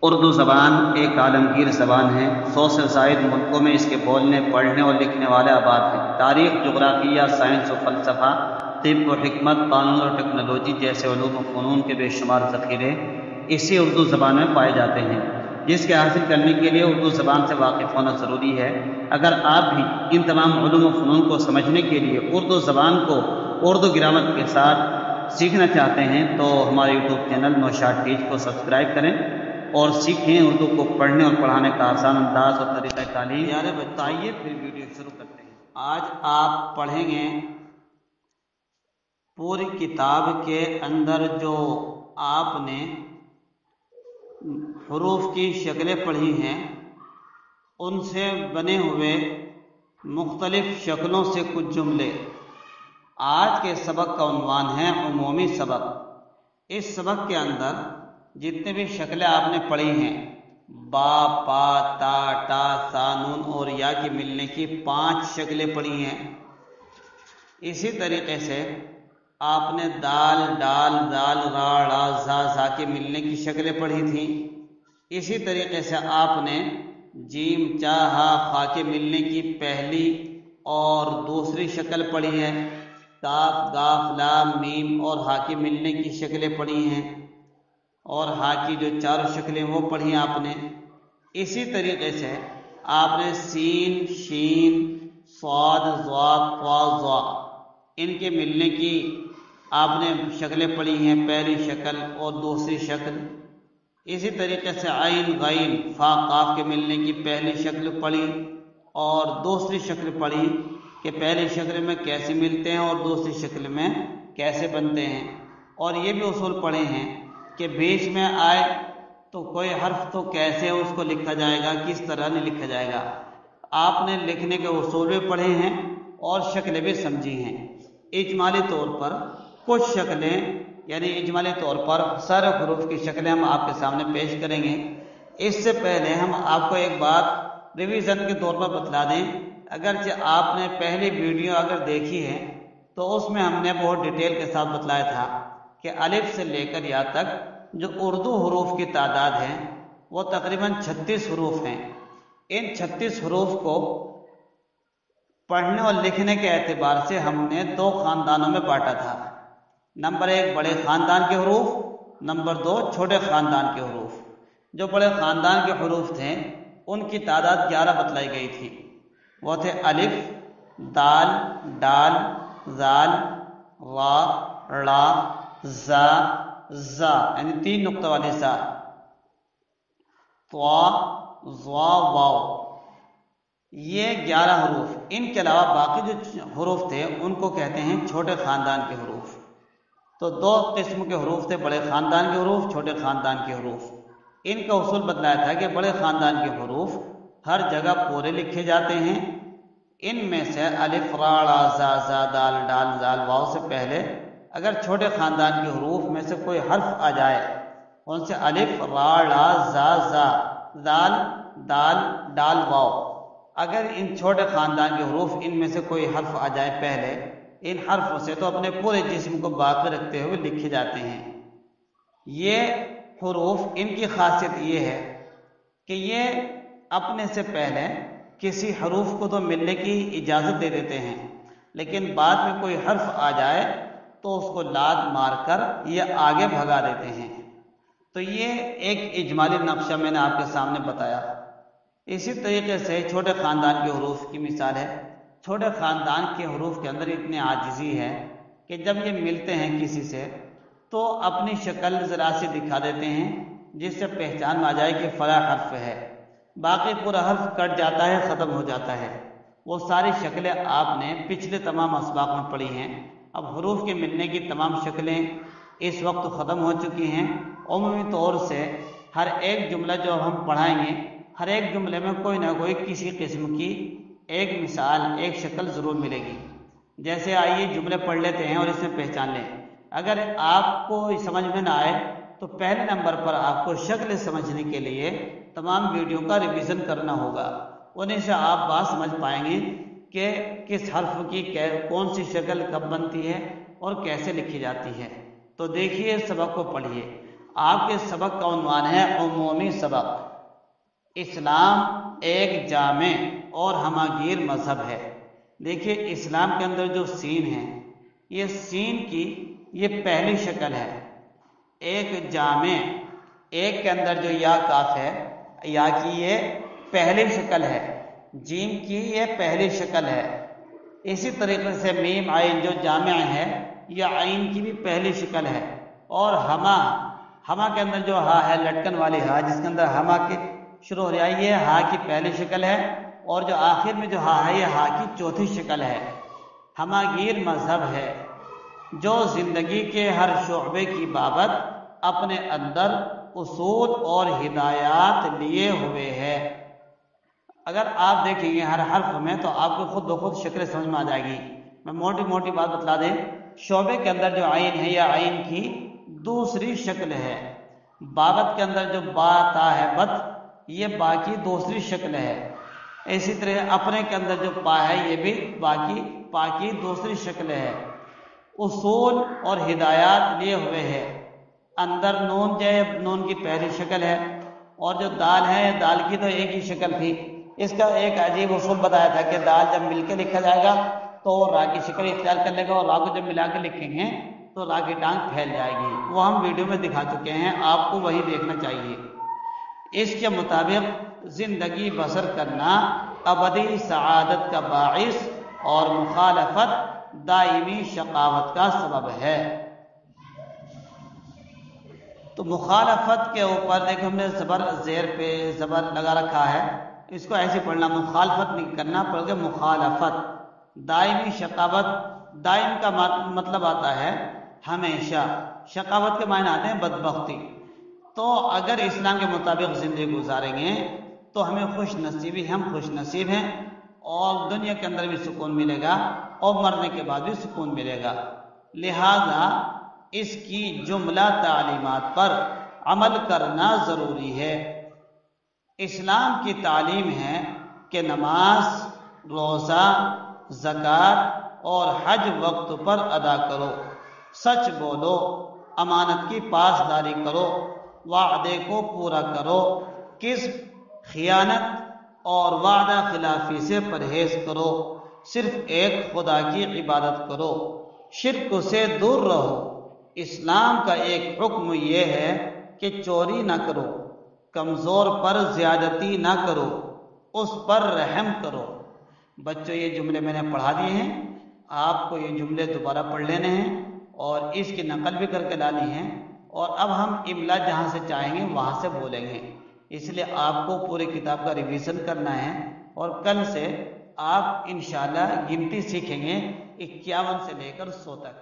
اردو زبان ایک عالمگیر زبان ہے۔ 100 سے زائد ملکوں میں اس کے بولنے، پڑھنے اور لکھنے والے آباد ہیں۔ تاریخ، جغرافیہ، سائنس و فلسفہ، طب و حکمت، قانون اور ٹیکنالوجی جیسے علوم و فنون کے بے شمار ذخیرے اسی اردو زبان میں پائے جاتے ہیں، جس کے حاصل کرنے کے لیے اردو زبان سے واقف ہونا ضروری ہے۔ اگر آپ بھی ان تمام علوم و فنون کو سمجھنے کے لیے اردو زبان کو اردو گرامر کے ساتھ سیکھنا چاہتے ہیں تو ہمارے یوٹیوب چینل نوشاد ٹیچ کو سبسکرائب کریں اور سیکھیں اردو کو پڑھنے اور پڑھانے کا آسان انداز اور طریقہ تعلیم۔ پیارے بچوں، آئیے پھر ویڈیو شروع کرتے ہیں۔ آج آپ پڑھیں گے پوری کتاب کے اندر جو آپ نے حروف کی شکلیں پڑھی ہیں ان سے بنے ہوئے مختلف شکلوں سے کچھ جملے۔ آج کے سبق کا عنوان ہے عمومی سبق۔ اس سبق کے اندر جتنے بھی شکلیں آپ نے پڑھی ہیں، با، پا، تا، ٹا، سا، نون اور یا کی ملنے کی 5 شکلیں پڑھی ہیں۔ اسی طریقے سے آپ نے دال، ڈال، زال، را، ڑا، زا، زا کے ملنے کی شکلیں پڑھی تھیں۔ اسی طریقے سے آپ نے جیم، چا، ہا، خا کے ملنے کی پہلی اور دوسری شکل پڑھی ہے۔ کاف، گاف، لام، میم اور ہا کے ملنے کی شکلیں پڑھی ہیں، اور ہا کی جو 4 شکلیں وہ پڑھی آپ نے۔ اسی طریقے سے آپ نے سین، شین، صاد، ضاد، طا، ظا ان کے ملنے کی آپ نے شکلیں پڑھی ہیں، پہلی شکل اور دوسری شکل۔ اسی طریقے سے عین، غین، فا، قاف کے ملنے کی پہلی شکل پڑھی اور دوسری شکل پڑھی کہ پہلی شکل میں کیسے ملتے ہیں اور دوسری شکل میں کیسے بنتے ہیں۔ اور یہ بھی اصول پڑھے ہیں کہ بیچ میں آئے تو کوئی حرف تو کیسے اس کو لکھا جائے گا، کس طرح نہیں لکھا جائے گا۔ آپ نے لکھنے کے اصول بھی پڑھے ہیں اور شکلیں بھی سمجھی ہیں۔ اجمالی طور پر کچھ شکلیں، یعنی اجمالی طور پر سارے حروف کی شکلیں ہم آپ کے سامنے پیش کریں گے۔ اس سے پہلے ہم آپ کو ایک بات ریویژن کے طور پر بتلا دیں، اگرچہ آپ نے پہلی ویڈیو اگر دیکھی ہے تو اس میں ہم نے بہت ڈیٹیل کے ساتھ بتلایا تھا کہ الف سے لے کر یا تک جو اردو حروف کی تعداد ہے وہ تقریباً 36 حروف ہیں۔ ان 36 حروف کو پڑھنے اور لکھنے کے اعتبار سے ہم نے 2 خاندانوں میں بانٹا تھا۔ نمبر 1 بڑے خاندان کے حروف، نمبر 2 چھوٹے خاندان کے حروف۔ جو بڑے خاندان کے حروف تھے ان کی تعداد 11 بتلائی گئی تھی۔ وہ تھے الف، دال، ڈال، زال، را، ڑا، زا، زا یعنی 3 نقطہ والی زا، طا، ظا، واو۔ یہ 11 حروف۔ ان کے علاوہ باقی جو حروف تھے ان کو کہتے ہیں چھوٹے خاندان کے حروف۔ تو 2 قسم کے حروف تھے، بڑے خاندان کے حروف، چھوٹے خاندان کے حروف۔ ان کا اصول بتلایا تھا کہ بڑے خاندان کے حروف ہر جگہ پورے لکھے جاتے ہیں۔ ان میں سے الف، را، ڑا، زا، زا، دال، ڈال، زال، واو سے پہلے اگر چھوٹے خاندان کے حروف میں سے کوئی حرف آ جائے، ان سے الف، را، ڑا، زا، زا، دال، دال، ڈال، واو، اگر ان چھوٹے خاندان کے حروف ان میں سے کوئی حرف آ جائے پہلے، ان حرفوں سے تو اپنے پورے جسم کو باقی رکھتے ہوئے لکھے جاتے ہیں۔ یہ حروف ان کی خاصیت یہ ہے کہ یہ اپنے سے پہلے کسی حروف کو تو ملنے کی اجازت دے دیتے ہیں، لیکن بعد میں کوئی حرف آ جائے تو اس کو لات مار کر یہ آگے بھگا دیتے ہیں۔ تو یہ ایک اجمالی نقشہ میں نے آپ کے سامنے بتایا۔ اسی طریقے سے چھوٹے خاندان کے حروف کی مثال ہے۔ چھوٹے خاندان کے حروف کے اندر اتنی عاجزی ہے کہ جب یہ ملتے ہیں کسی سے تو اپنی شکل ذرا سی دکھا دیتے ہیں جس سے پہچان میں آ جائے کہ فلاں حرف ہے، باقی پورا حرف کٹ جاتا ہے، ختم ہو جاتا ہے۔ وہ ساری شکلیں آپ نے پچھلے تمام اسباق میں پڑھی ہیں۔ اب حروف کے ملنے کی تمام شکلیں اس وقت ختم ہو چکی ہیں۔ عمومی طور سے ہر ایک جملہ جو ہم پڑھائیں گے، ہر ایک جملے میں کوئی نہ کوئی کسی قسم کی ایک مثال، ایک شکل ضرور ملے گی۔ جیسے آئیے جملے پڑھ لیتے ہیں اور اس میں پہچان لیں۔ اگر آپ کو سمجھ میں نہ آئے تو پہلے نمبر پر آپ کو شکل سمجھنے کے لیے تمام ویڈیو کا ریویژن کرنا ہوگا، انہیں سے آپ بات سمجھ پائیں گے کہ کس حرف کی کون سی شکل کب بنتی ہے اور کیسے لکھی جاتی ہے۔ تو دیکھیے، سبق کو پڑھیے۔ آپ کے سبق کا عنوان ہے عمومی سبق۔ اسلام ایک جامع اور ہماگیر مذہب ہے۔ دیکھیے اسلام کے اندر جو سین ہے، یہ سین کی یہ پہلی شکل ہے۔ ایک جامع، ایک کے اندر جو یا کاف ہے، یا کی یہ پہلی شکل ہے، جیم کی یہ پہلی شکل ہے۔ اسی طریقے سے میم عین جو جامع ہے، یہ عین کی بھی پہلی شکل ہے۔ اور ہما کے اندر جو ہا ہے، لٹکن والی ہا جس کے اندر ہما کی شروع ہو رہی ہے، یہ ہا کی پہلی شکل ہے، اور جو آخر میں جو ہا ہے یہ ہا کی چوتھی شکل ہے۔ ہماگیر مذہب ہے جو زندگی کے ہر شعبے کی بابت اپنے اندر اصول اور ہدایات لیے ہوئے ہے۔ اگر آپ دیکھیں گے ہر حرف میں تو آپ کو خود بخود شکل سمجھ میں آ جائے گی۔ میں موٹی موٹی بات بتلا دیں، شعبے کے اندر جو عین ہے، یہ عین کی دوسری شکل ہے۔ بابت کے اندر جو با تا ہے بت، یہ با کی دوسری شکل ہے۔ اسی طرح اپنے کے اندر جو پا ہے، یہ بھی پا کی دوسری شکل ہے۔ اصول اور ہدایات لیے ہوئے ہے۔ اندر نون جو ہے، نون کی پہلی شکل ہے، اور جو دال ہے، دال کی تو ایک ہی شکل تھی۔ اس کا ایک عجیب اصول بتایا تھا کہ دال جب مل کے لکھا جائے گا تو را کی شکل اختیار کر لے گا، اور را کو جب ملا کے لکھیں گے تو را کی ٹانگ پھیل جائے گی۔ وہ ہم ویڈیو میں دکھا چکے ہیں، آپ کو وہی دیکھنا چاہیے۔ اس کے مطابق زندگی بسر کرنا ابدی سعادت کا باعث اور مخالفت دائمی شقاوت کا سبب ہے۔ تو مخالفت کے اوپر دیکھو ہم نے زبر زیر پہ زبر لگا رکھا ہے، اس کو ایسے پڑھنا، مخالفت نہیں کرنا بلکہ مخالفت۔ دائمی شقاوت، دائم کا مطلب آتا ہے ہمیشہ، شقاوت کے معنی آتے ہیں بدبختی۔ تو اگر اسلام کے مطابق زندگی گزاریں گے تو ہمیں خوش نصیبی، ہم خوش نصیب ہیں، اور دنیا کے اندر بھی سکون ملے گا اور مرنے کے بعد بھی سکون ملے گا۔ لہذا اس کی جملہ تعلیمات پر عمل کرنا ضروری ہے۔ اسلام کی تعلیم ہے کہ نماز، روزہ، زکوٰۃ اور حج وقت پر ادا کرو، سچ بولو، امانت کی پاسداری کرو، وعدے کو پورا کرو، کذب، خیانت اور وعدہ خلافی سے پرہیز کرو، صرف ایک خدا کی عبادت کرو، شرک سے دور رہو۔ اسلام کا ایک حکم یہ ہے کہ چوری نہ کرو، کمزور پر زیادتی نہ کرو، اس پر رحم کرو۔ بچوں یہ جملے میں نے پڑھا دیے ہیں، آپ کو یہ جملے دوبارہ پڑھ لینے ہیں اور اس کی نقل بھی کر کے لانی ہے، اور اب ہم املا جہاں سے چاہیں گے وہاں سے بولیں گے۔ اس لیے آپ کو پوری کتاب کا ریویژن کرنا ہے، اور کل سے آپ انشاءاللہ گنتی سیکھیں گے 51 سے لے کر 100 تک۔